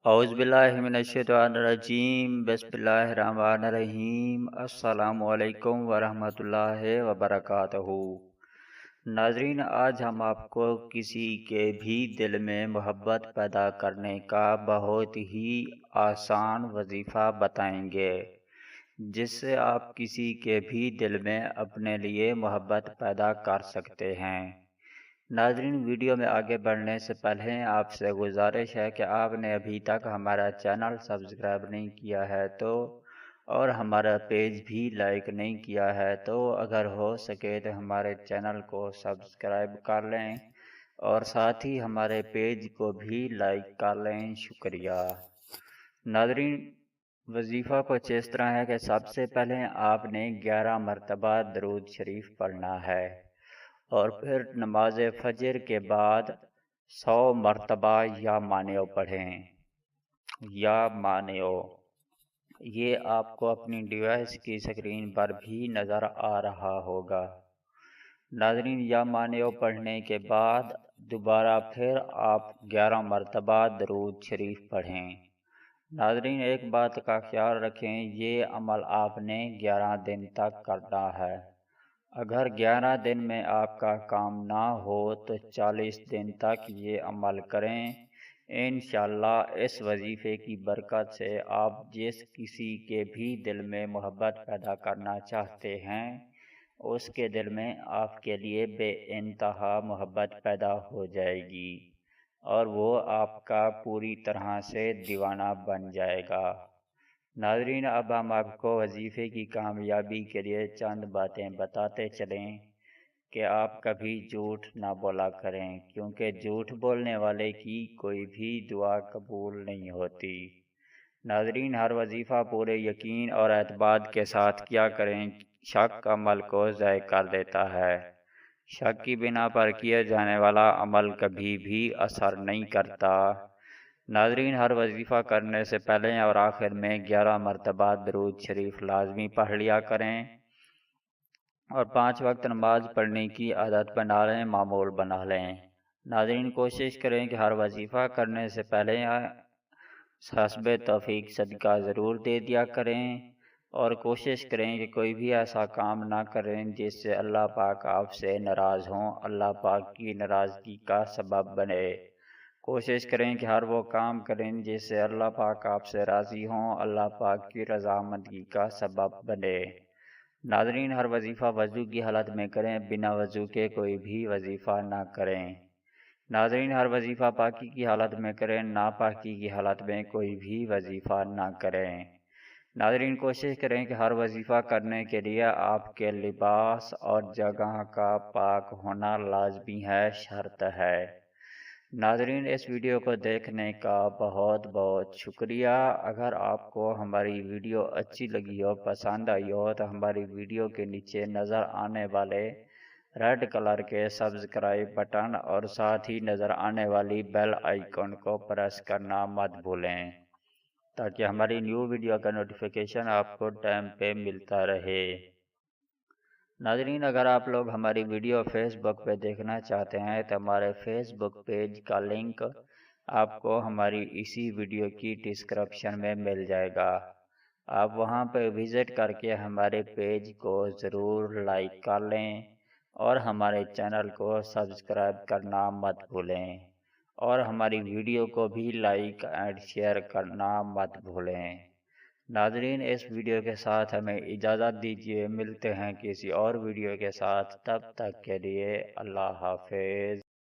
औज़ुबिल्लाहिमिनश्शैतानिर्रजीम बिस्मिल्लाहिर्रहमानिर्रहीम अस्सलामुअलैकुम वरहमतुल्लाहि वबरकातुहू। नाज़रीन, आज हम आपको किसी के भी दिल में मोहब्बत पैदा करने का बहुत ही आसान वजीफ़ा बताएंगे, जिससे आप किसी के भी दिल में अपने लिए मोहब्बत पैदा कर सकते हैं। नाज़रीन, वीडियो में आगे बढ़ने से पहले आपसे गुजारिश है कि आपने अभी तक हमारा चैनल सब्सक्राइब नहीं किया है और हमारा पेज भी लाइक नहीं किया है तो अगर हो सके तो हमारे चैनल को सब्सक्राइब कर लें और साथ ही हमारे पेज को भी लाइक कर लें। शुक्रिया। नाज़रीन, वजीफ़ा कुछ इस तरह है कि सबसे पहले आपने 11 मरतबा दरूद शरीफ पढ़ना है और फिर नमाज फजर के बाद 100 मरतबा या मानियो पढ़ें। या मानियो ये आपको अपनी डिवाइस की स्क्रीन पर भी नज़र आ रहा होगा। नाज़रीन, या मानियो पढ़ने के बाद दोबारा फिर आप 11 मरतबा दरूद शरीफ पढ़ें। नाज़रीन, एक बात का ख्याल रखें, ये अमल आपने 11 दिन तक करना है। अगर 11 दिन में आपका काम ना हो तो 40 दिन तक ये अमल करें। इंशाअल्लाह इस वजीफ़े की बरकत से आप जिस किसी के भी दिल में मोहब्बत पैदा करना चाहते हैं उसके दिल में आपके लिए बेइंतहा मोहब्बत पैदा हो जाएगी और वो आपका पूरी तरह से दीवाना बन जाएगा। नाज़रीन, अब हम आपको वजीफ़े की कामयाबी के लिए चंद बातें बताते चलें कि आप कभी झूठ ना बोला करें, क्योंकि झूठ बोलने वाले की कोई भी दुआ कबूल नहीं होती। नाज़रीन, हर वजीफ़ा पूरे यकीन और एतमाद के साथ किया करें। शक अमल को ज़ाय कर देता है। शक की बिना पर किया जाने वाला अमल कभी भी असर नहीं करता। नाज़रीन, हर वजीफ़ा करने से पहले और आखिर में 11 मरतबा दरूद शरीफ लाजमी पढ़ लिया करें और 5 वक्त नमाज पढ़ने की आदत बना लें, मामूल बना लें। नाज़रीन, कोशिश करें कि हर वजीफ़ा करने से पहले हस्बे तौफीक सदका ज़रूर दे दिया करें और कोशिश करें कि कोई भी ऐसा काम ना करें जिससे अल्लाह पाक आपसे नाराज़ हों, अल्लाह पाक की नाराज़गी का सबब बने। कोशिश करें कि हर वो काम करें जिससे अल्लाह पाक आपसे राज़ी हों, अल्लाह पाक की रज़ामंदगी का सबब बने। नाज़रीन, हर वजीफ़ा वज़ू की हालत में करें, बिना वज़ू के कोई भी वजीफ़ा ना करें। नाज़रीन, हर वजीफ़ा पाकी की हालत में करें, नापाकी की हालत में कोई भी वजीफ़ा ना करें। नाज़रीन, कोशिश करें कि हर वजीफ़ा करने के लिए आपके लिबास और जगह का पाक होना लाजमी है, शर्त है। नाज़रीन, इस वीडियो को देखने का बहुत बहुत शुक्रिया। अगर आपको हमारी वीडियो अच्छी लगी हो, पसंद आई हो तो हमारी वीडियो के नीचे नज़र आने वाले रेड कलर के सब्सक्राइब बटन और साथ ही नज़र आने वाली बेल आइकन को प्रेस करना मत भूलें ताकि हमारी न्यू वीडियो का नोटिफिकेशन आपको टाइम पे मिलता रहे। नाज़रीन, अगर आप लोग हमारी वीडियो फेसबुक पे देखना चाहते हैं तो हमारे फेसबुक पेज का लिंक आपको हमारी इसी वीडियो की डिस्क्रिप्शन में मिल जाएगा। आप वहां पर विज़िट करके हमारे पेज को ज़रूर लाइक कर लें और हमारे चैनल को सब्सक्राइब करना मत भूलें और हमारी वीडियो को भी लाइक एंड शेयर करना मत भूलें। नाज़रीन, इस वीडियो के साथ हमें इजाज़त दीजिए। मिलते हैं किसी और वीडियो के साथ, तब तक के लिए अल्लाह हाफ़िज़।